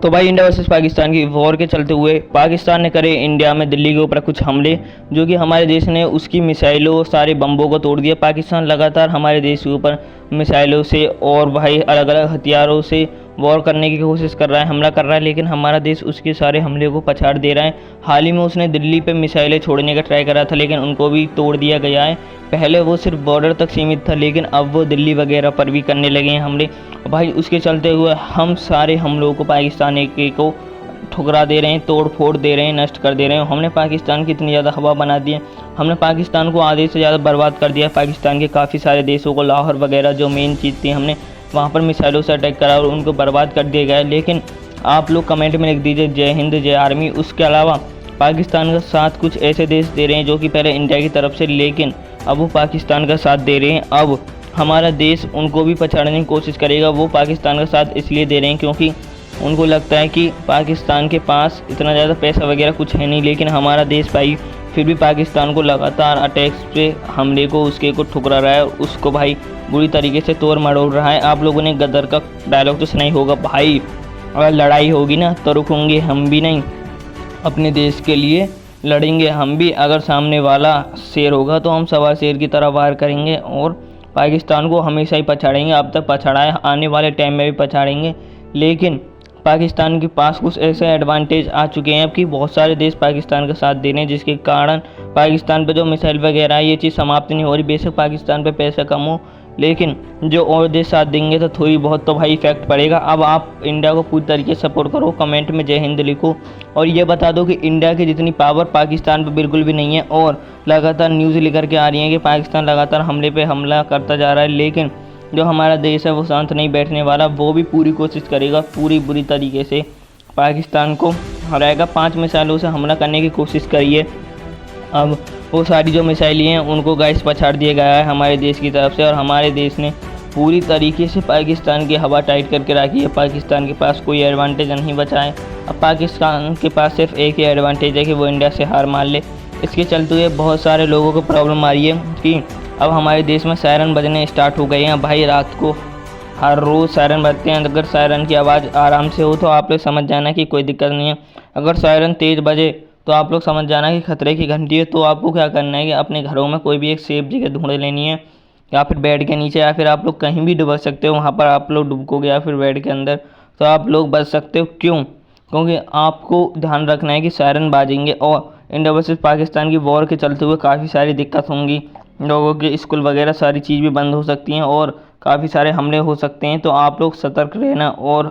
तो भाई India versus Pakistan की वॉर के चलते हुए पाकिस्तान ने करे इंडिया में दिल्ली के ऊपर कुछ हमले, जो कि हमारे देश ने उसकी मिसाइलों सारे बम्बों को तोड़ दिया। पाकिस्तान लगातार हमारे देश के ऊपर मिसाइलों से और भाई अलग अलग हथियारों से वॉर करने की कोशिश कर रहा है, हमला कर रहा है, लेकिन हमारा देश उसके सारे हमले को पछाड़ दे रहा है। हाल ही में उसने दिल्ली पे मिसाइलें छोड़ने का ट्राई करा था, लेकिन उनको भी तोड़ दिया गया है। पहले वो सिर्फ बॉर्डर तक सीमित था, लेकिन अब वो दिल्ली वगैरह पर भी करने लगे हैं हमले। भाई उसके चलते हुए हम सारे हमलों को पाकिस्तान को ठुकरा दे रहे हैं, तोड़ फोड़ दे रहे हैं, नष्ट कर दे रहे हैं। हमने पाकिस्तान की इतनी ज़्यादा हवा बना दी है, हमने पाकिस्तान को आधे से ज़्यादा बर्बाद कर दिया। पाकिस्तान के काफ़ी सारे देशों को, लाहौर वगैरह जो मेन चीज़ थी, हमने वहाँ पर मिसाइलों से अटैक करा और उनको बर्बाद कर दिया गया। लेकिन आप लोग कमेंट में लिख दीजिए जय हिंद जय आर्मी। उसके अलावा पाकिस्तान का साथ कुछ ऐसे देश दे रहे हैं जो कि पहले इंडिया की तरफ से, लेकिन अब वो पाकिस्तान का साथ दे रहे हैं। अब हमारा देश उनको भी पछाड़ने की कोशिश करेगा। वो पाकिस्तान का साथ इसलिए दे रहे हैं क्योंकि उनको लगता है कि पाकिस्तान के पास इतना ज़्यादा पैसा वगैरह कुछ है नहीं, लेकिन हमारा देश भाई फिर भी पाकिस्तान को लगातार अटैक्स पे हमले को उसके को ठुकरा रहा है और उसको भाई बुरी तरीके से तोड़ मरोड़ रहा है। आप लोगों ने गदर का डायलॉग तो सुना ही होगा, भाई अगर लड़ाई होगी ना तो रुकेंगे हम भी नहीं, अपने देश के लिए लड़ेंगे हम भी। अगर सामने वाला शेर होगा तो हम सवा शेर की तरह वार करेंगे और पाकिस्तान को हमेशा ही पछाड़ेंगे। अब तक पछाड़ा है, आने वाले टाइम में भी पछाड़ेंगे। लेकिन पाकिस्तान के पास कुछ ऐसे एडवांटेज आ चुके हैं अब कि बहुत सारे देश पाकिस्तान का साथ दे रहे हैं, जिसके कारण पाकिस्तान पे जो मिसाइल वगैरह है ये चीज़ समाप्त नहीं हो रही। बेशक पाकिस्तान पे पैसा कम हो, लेकिन जो और देश साथ देंगे तो थोड़ी बहुत तो भाई इफेक्ट पड़ेगा। अब आप इंडिया को पूरी तरीके से सपोर्ट करो, कमेंट में जय हिंद लिखो और ये बता दो कि इंडिया की जितनी पावर पाकिस्तान पे बिल्कुल भी नहीं है। और लगातार न्यूज़ लेकर के आ रही है कि पाकिस्तान लगातार हमले पे हमला करता जा रहा है, लेकिन जो हमारा देश है वो शांत नहीं बैठने वाला। वो भी पूरी कोशिश करेगा, पूरी बुरी तरीके से पाकिस्तान को हराएगा। 5 मिसाइलों से हमला करने की कोशिश करिए। अब वो सारी जो मिसाइलें हैं उनको गाइस पछाड़ दिया गया है हमारे देश की तरफ से, और हमारे देश ने पूरी तरीके से पाकिस्तान की हवा टाइट करके रखी है। पाकिस्तान के पास कोई एडवांटेज नहीं बचा है। अब पाकिस्तान के पास सिर्फ एक ही एडवांटेज है कि वो इंडिया से हार मान ले। इसके चलते हुए बहुत सारे लोगों को प्रॉब्लम आ रही है कि अब हमारे देश में सायरन बजने स्टार्ट हो गए हैं। भाई रात को हर रोज़ सायरन बजते हैं। अगर सायरन की आवाज़ आराम से हो तो आप लोग समझ जाना कि कोई दिक्कत नहीं है। अगर सायरन तेज़ बजे तो आप लोग समझ जाना कि खतरे की घंटी है। तो आपको क्या करना है कि अपने घरों में कोई भी एक सेफ जगह ढूंढ लेनी है, या फिर बेड के नीचे, या फिर आप लोग कहीं भी डुबक सकते हो। वहाँ पर आप लोग डुबकोगे या फिर बेड के अंदर तो आप लोग बच सकते हो। क्यों? क्योंकि आपको ध्यान रखना है कि सायरन बाजेंगे और इंडिया वर्सेस पाकिस्तान की वॉर के चलते हुए काफ़ी सारी दिक्कत होंगी। लोगों के स्कूल वगैरह सारी चीज़ भी बंद हो सकती हैं और काफ़ी सारे हमले हो सकते हैं। तो आप लोग सतर्क रहना और